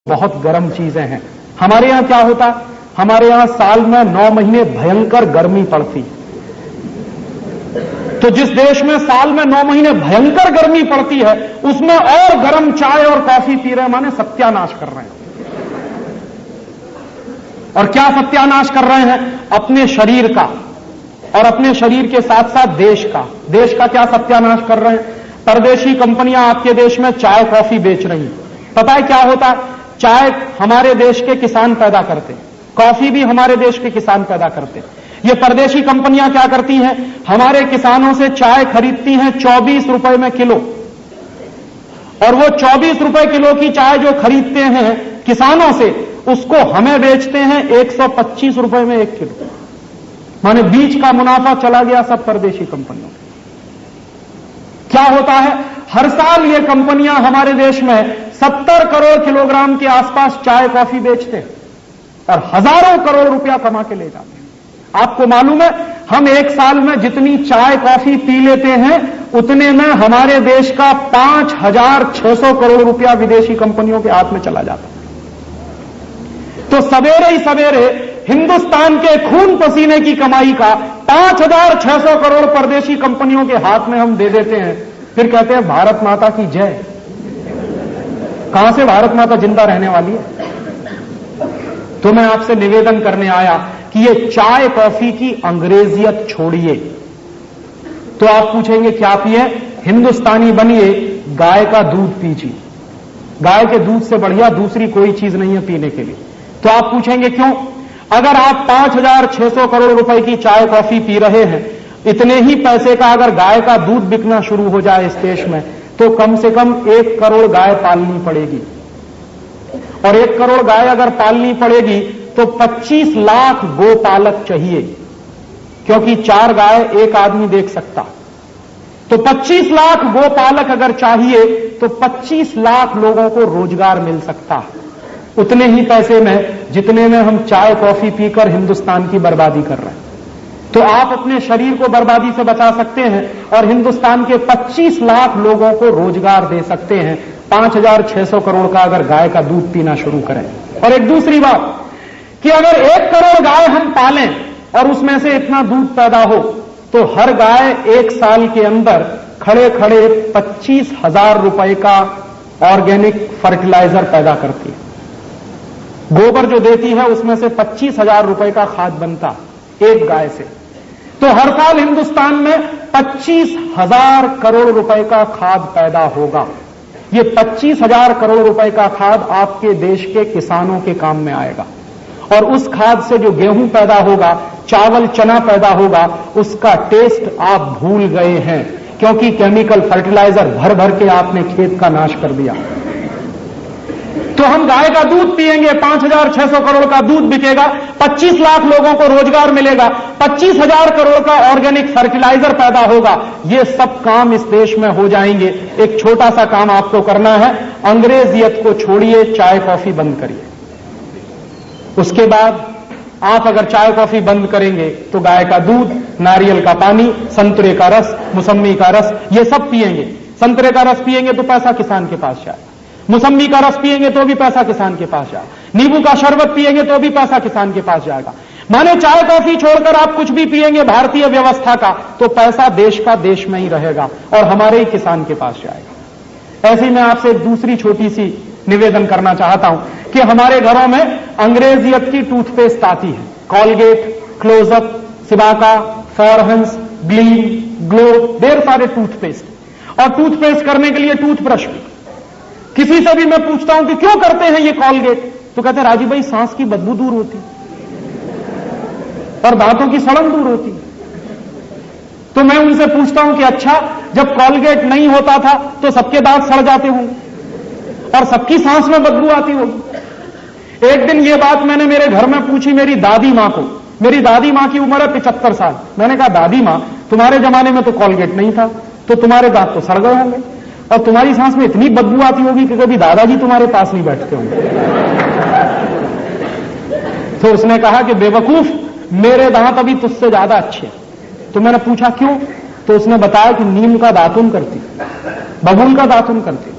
बहुत गर्म चीजें हैं। हमारे यहां क्या होता है, हमारे यहां साल में 9 महीने भयंकर गर्मी पड़ती। तो जिस देश में साल में 9 महीने भयंकर गर्मी पड़ती है, उसमें और गर्म चाय और कॉफी पी रहे हैं, माने सत्यानाश कर रहे हैं। और क्या सत्यानाश कर रहे हैं? अपने शरीर का, और अपने शरीर के साथ साथ देश का। देश का क्या सत्यानाश कर रहे हैं? परदेशी कंपनियां आपके देश में चाय कॉफी बेच रही हैं। पता है क्या होता है? चाय हमारे देश के किसान पैदा करते हैं, कॉफी भी हमारे देश के किसान पैदा करते हैं। ये परदेशी कंपनियां क्या करती हैं? हमारे किसानों से चाय खरीदती हैं 24 रुपए में किलो, और वो 24 रुपए किलो की चाय जो खरीदते हैं किसानों से, उसको हमें बेचते हैं 125 रुपए में 1 किलो। माने बीच का मुनाफा चला गया सब परदेशी कंपनियों में। क्या होता है? हर साल ये कंपनियां हमारे देश में 70 करोड़ किलोग्राम के आसपास चाय कॉफी बेचते हैं और हजारों करोड़ रुपया कमा के ले जाते हैं। आपको मालूम है, हम एक साल में जितनी चाय कॉफी पी लेते हैं, उतने में हमारे देश का 5,600 करोड़ रुपया विदेशी कंपनियों के हाथ में चला जाता है। तो सवेरे ही सवेरे हिंदुस्तान के खून पसीने की कमाई का 5,600 करोड़ परदेशी कंपनियों के हाथ में हम दे देते हैं, फिर कहते हैं भारत माता की जय। कहां से भारत माता जिंदा रहने वाली है? तो मैं आपसे निवेदन करने आया कि ये चाय कॉफी की अंग्रेजियत छोड़िए। तो आप पूछेंगे क्या पिए? हिंदुस्तानी बनिए, गाय का दूध पीजिए। गाय के दूध से बढ़िया दूसरी कोई चीज नहीं है पीने के लिए। तो आप पूछेंगे क्यों? अगर आप 5,600 करोड़ रुपए की चाय कॉफी पी रहे हैं, इतने ही पैसे का अगर गाय का दूध बिकना शुरू हो जाए इस देश में, तो कम से कम 1 करोड़ गाय पालनी पड़ेगी। और 1 करोड़ गाय अगर पालनी पड़ेगी तो 25 लाख गोपालक चाहिए, क्योंकि 4 गाय एक आदमी देख सकता। तो 25 लाख गोपालक अगर चाहिए तो 25 लाख लोगों को रोजगार मिल सकता, उतने ही पैसे में जितने में हम चाय कॉफी पीकर हिंदुस्तान की बर्बादी कर रहे हैं। तो आप अपने शरीर को बर्बादी से बचा सकते हैं और हिंदुस्तान के 25 लाख लोगों को रोजगार दे सकते हैं 5,600 करोड़ का अगर गाय का दूध पीना शुरू करें। और एक दूसरी बात कि अगर 1 करोड़ गाय हम पालें और उसमें से इतना दूध पैदा हो, तो हर गाय 1 साल के अंदर खड़े खड़े 25,000 रुपए का ऑर्गेनिक फर्टिलाइजर पैदा करती है। गोबर जो देती है उसमें से 25,000 रुपए का खाद बनता एक गाय से। तो हर साल हिंदुस्तान में 25,000 करोड़ रुपए का खाद पैदा होगा। ये 25,000 करोड़ रुपए का खाद आपके देश के किसानों के काम में आएगा, और उस खाद से जो गेहूं पैदा होगा, चावल चना पैदा होगा, उसका टेस्ट आप भूल गए हैं, क्योंकि केमिकल फर्टिलाइजर भर भर के आपने खेत का नाश कर दिया। तो हम गाय का दूध पिएंगे, 5,600 करोड़ का दूध बिकेगा, 25 लाख लोगों को रोजगार मिलेगा, 25,000 करोड़ का ऑर्गेनिक फर्टिलाइजर पैदा होगा। ये सब काम इस देश में हो जाएंगे। एक छोटा सा काम आपको करना है, अंग्रेजियत को छोड़िए, चाय कॉफी बंद करिए। उसके बाद आप अगर चाय कॉफी बंद करेंगे तो गाय का दूध, नारियल का पानी, संतरे का रस, मौसम्मी का रस, ये सब पिएंगे। संतरे का रस पिएंगे तो पैसा किसान के पास जाए, मौसम्मी का रस पिएंगे तो भी पैसा किसान के पास जाए, नींबू का शरबत पिएंगे तो भी पैसा किसान के पास जाएगा। माने चाय कॉफी छोड़कर आप कुछ भी पिएंगे भारतीय व्यवस्था का, तो पैसा देश का देश में ही रहेगा और हमारे ही किसान के पास जाएगा। ऐसे ही मैं आपसे एक दूसरी छोटी सी निवेदन करना चाहता हूं कि हमारे घरों में अंग्रेजियत की टूथपेस्ट आती है, Colgate, Closeup, Cibaca, Forhans, Gleem, Glow, ढेर सारे टूथपेस्ट, और टूथपेस्ट करने के लिए टूथब्रश भी। किसी से भी मैं पूछता हूं कि क्यों करते हैं ये कॉलगेट, तो कहते हैं राजीव भाई सांस की बदबू दूर होती और दांतों की सड़न दूर होती। तो मैं उनसे पूछता हूं कि अच्छा, जब कॉलगेट नहीं होता था तो सबके दांत सड़ जाते होंगे और सबकी सांस में बदबू आती होगी। एक दिन ये बात मैंने मेरे घर में पूछी मेरी दादी मां को। मेरी दादी मां की उम्र है 75 साल। मैंने कहा दादी मां, तुम्हारे जमाने में तो कॉलगेट नहीं था, तो तुम्हारे दांत तो सड़ गए होंगे और तुम्हारी सांस में इतनी बदबू आती होगी कि कभी दादाजी तुम्हारे पास नहीं बैठते होंगे। तो उसने कहा कि बेवकूफ, मेरे दांत अभी तुझसे ज्यादा अच्छे। तो मैंने पूछा क्यों? तो उसने बताया कि नीम का दातुन करती, बबूल का दातुन करती।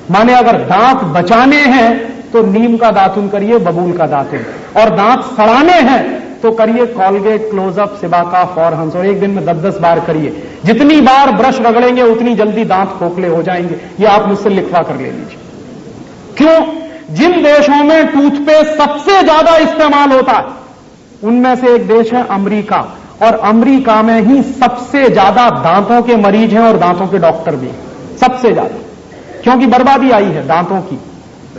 माने अगर दांत बचाने हैं तो नीम का दातुन करिए, बबूल का दातुन। और दांत सड़ाने हैं तो करिए कॉलगेट, क्लोजअप, सिबाका, फॉरहंस, और एक दिन में 10-10 बार करिए। जितनी बार ब्रश रगड़ेंगे उतनी जल्दी दांत खोखले हो जाएंगे। ये आप मुझसे लिखवा कर ले लीजिए। क्यों? जिन देशों में टूथपेस्ट सबसे ज्यादा इस्तेमाल होता है उनमें से एक देश है अमेरिका, और अमेरिका में ही सबसे ज्यादा दांतों के मरीज हैं और दांतों के डॉक्टर भी हैं, सबसे ज्यादा। क्योंकि बर्बादी आई है दांतों की,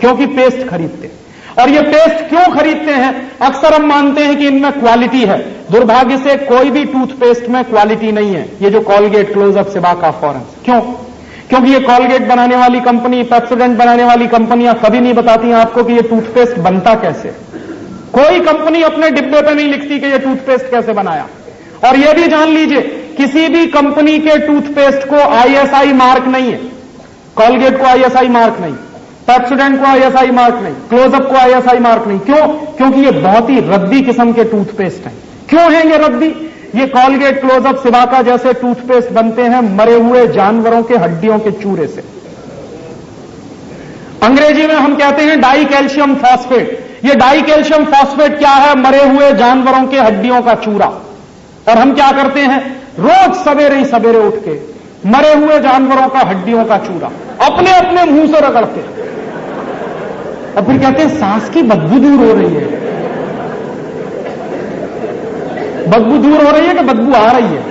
क्योंकि पेस्ट खरीदते। और ये पेस्ट क्यों खरीदते हैं? अक्सर हम मानते हैं कि इनमें क्वालिटी है। दुर्भाग्य से कोई भी टूथपेस्ट में क्वालिटी नहीं है। ये जो कॉलगेट, क्लोजअप, सिबाका, फॉरहंस, क्यों? क्योंकि ये कॉलगेट बनाने वाली कंपनी, पेप्सोडेंट बनाने वाली कंपनियां कभी नहीं बताती आपको कि ये टूथपेस्ट बनता कैसे। कोई कंपनी अपने डिब्बे पे नहीं लिखती कि ये टूथपेस्ट कैसे बनाया। और यह भी जान लीजिए, किसी भी कंपनी के टूथपेस्ट को आईएसआई मार्क नहीं है। कॉलगेट को आईएसआई मार्क नहीं, पेप्सोडेंट को आईएसआई मार्क नहीं, क्लोजअप को आईएसआई मार्क नहीं। क्यों? क्योंकि ये बहुत ही रद्दी किस्म के टूथपेस्ट हैं। क्यों है ये रद्दी? ये कॉलगेट, क्लोजअप, सिबाका जैसे टूथपेस्ट बनते हैं मरे हुए जानवरों के हड्डियों के चूरे से। अंग्रेजी में हम कहते हैं डाई कैल्शियम फॉस्फेट। ये डाई कैल्शियम फॉस्फेट क्या है? मरे हुए जानवरों के हड्डियों का चूरा। और हम क्या करते हैं? रोज सवेरे ही सवेरे उठ के मरे हुए जानवरों का हड्डियों का चूरा अपने अपने मुंह से रगड़ते हैं और फिर कहते हैं सांस की बदबू दूर हो रही है। बदबू दूर हो रही है कि बदबू आ रही है?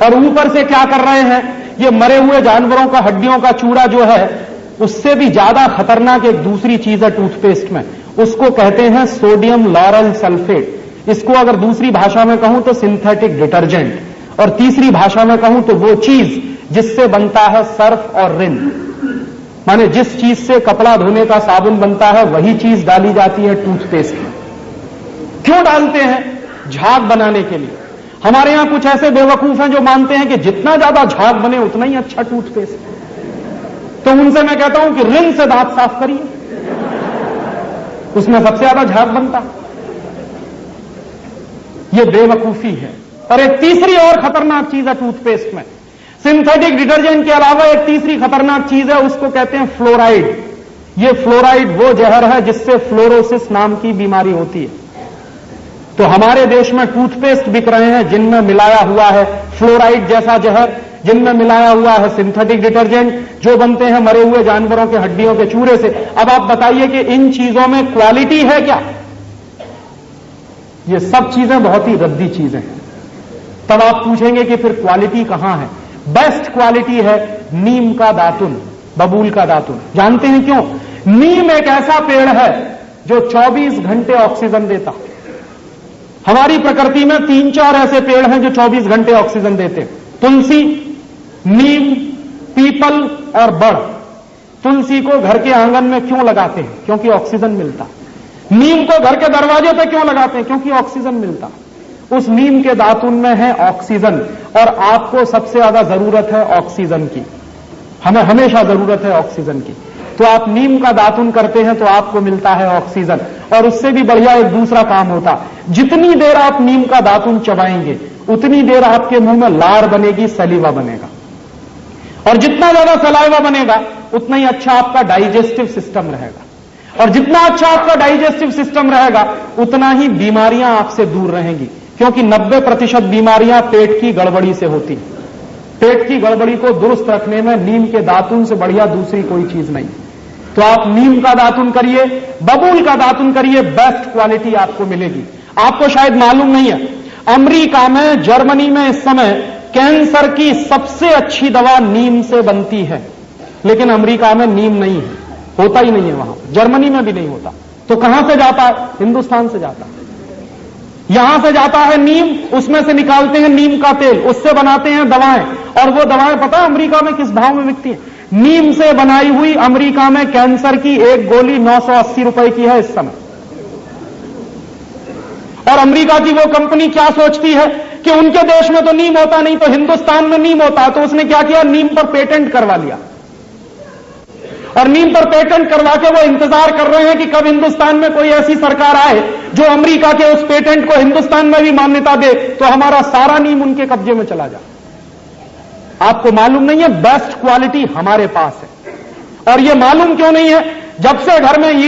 और ऊपर से क्या कर रहे हैं? ये मरे हुए जानवरों का हड्डियों का चूरा जो है उससे भी ज्यादा खतरनाक एक दूसरी चीज है टूथपेस्ट में, उसको कहते हैं सोडियम लॉरेल सल्फेट। इसको अगर दूसरी भाषा में कहूं तो सिंथेटिक डिटर्जेंट, और तीसरी भाषा में कहूं तो वो चीज जिससे बनता है सर्फ और रिन। माने जिस चीज से कपड़ा धोने का साबुन बनता है वही चीज डाली जाती है टूथपेस्ट में। क्यों डालते हैं? झाग बनाने के लिए। हमारे यहां कुछ ऐसे बेवकूफ हैं जो मानते हैं कि जितना ज्यादा झाग बने उतना ही अच्छा टूथपेस्ट। तो उनसे मैं कहता हूं कि रिन से दांत साफ करिए, उसमें सबसे ज्यादा झाग बनता। यह बेवकूफी है। और एक तीसरी और खतरनाक चीज है टूथपेस्ट में। सिंथेटिक डिटर्जेंट के अलावा एक तीसरी खतरनाक चीज है, उसको कहते हैं फ्लोराइड। यह फ्लोराइड वो जहर है जिससे फ्लोरोसिस नाम की बीमारी होती है। तो हमारे देश में टूथपेस्ट बिक रहे हैं जिनमें मिलाया हुआ है फ्लोराइड जैसा जहर, जिनमें मिलाया हुआ है सिंथेटिक डिटर्जेंट, जो बनते हैं मरे हुए जानवरों के हड्डियों के चूरे से। अब आप बताइए कि इन चीजों में क्वालिटी है क्या? ये सब चीजें बहुत ही रद्दी चीजें हैं। तब आप पूछेंगे कि फिर क्वालिटी कहां है? बेस्ट क्वालिटी है नीम का दातुन, बबूल का दातुन। जानते हैं क्यों? नीम एक ऐसा पेड़ है जो 24 घंटे ऑक्सीजन देता। हमारी प्रकृति में 3-4 ऐसे पेड़ हैं जो 24 घंटे ऑक्सीजन देते हैं। तुलसी, नीम, पीपल और बड़। तुलसी को घर के आंगन में क्यों लगाते हैं? क्योंकि ऑक्सीजन मिलता। नीम को घर के दरवाजे पे क्यों लगाते हैं? क्योंकि ऑक्सीजन मिलता। उस नीम के दातुन में है ऑक्सीजन, और आपको सबसे ज्यादा जरूरत है ऑक्सीजन की। हमें हमेशा जरूरत है ऑक्सीजन की। तो आप नीम का दातुन करते हैं तो आपको मिलता है ऑक्सीजन। और उससे भी बढ़िया एक दूसरा काम होता, जितनी देर आप नीम का दातुन चबाएंगे उतनी देर आपके मुंह में लार बनेगी, सलीवा बनेगा। और जितना ज्यादा सलाइवा बनेगा उतना ही अच्छा आपका डाइजेस्टिव सिस्टम रहेगा। और जितना अच्छा आपका डाइजेस्टिव सिस्टम रहेगा उतना ही बीमारियां आपसे दूर रहेंगी। क्योंकि 90% बीमारियां पेट की गड़बड़ी से होती हैं। पेट की गड़बड़ी को दुरुस्त रखने में नीम के दातुन से बढ़िया दूसरी कोई चीज नहीं। तो आप नीम का दातुन करिए, बबूल का दातुन करिए, बेस्ट क्वालिटी आपको मिलेगी। आपको शायद मालूम नहीं है, अमेरिका में, जर्मनी में इस समय कैंसर की सबसे अच्छी दवा नीम से बनती है। लेकिन अमेरिका में नीम नहीं है, होता ही नहीं है वहां। जर्मनी में भी नहीं होता। तो कहां से जाता है? हिंदुस्तान से जाता है। यहां से जाता है नीम, उसमें से निकालते हैं नीम का तेल, उससे बनाते हैं दवाएं। और वो दवाएं पता है अमेरिका में किस भाव में बिकती हैं? नीम से बनाई हुई अमेरिका में कैंसर की एक गोली 980 रुपए की है इस समय। और अमेरिका की वो कंपनी क्या सोचती है कि उनके देश में तो नीम होता नहीं, तो हिंदुस्तान में नीम होता है। तो उसने क्या किया? नीम पर पेटेंट करवा लिया। और नीम पर पेटेंट करवा के वो इंतजार कर रहे हैं कि कब हिंदुस्तान में कोई ऐसी सरकार आए जो अमेरिका के उस पेटेंट को हिंदुस्तान में भी मान्यता दे, तो हमारा सारा नीम उनके कब्जे में चला जाए। आपको मालूम नहीं है, बेस्ट क्वालिटी हमारे पास है। और ये मालूम क्यों नहीं है? जब से घर में ईडी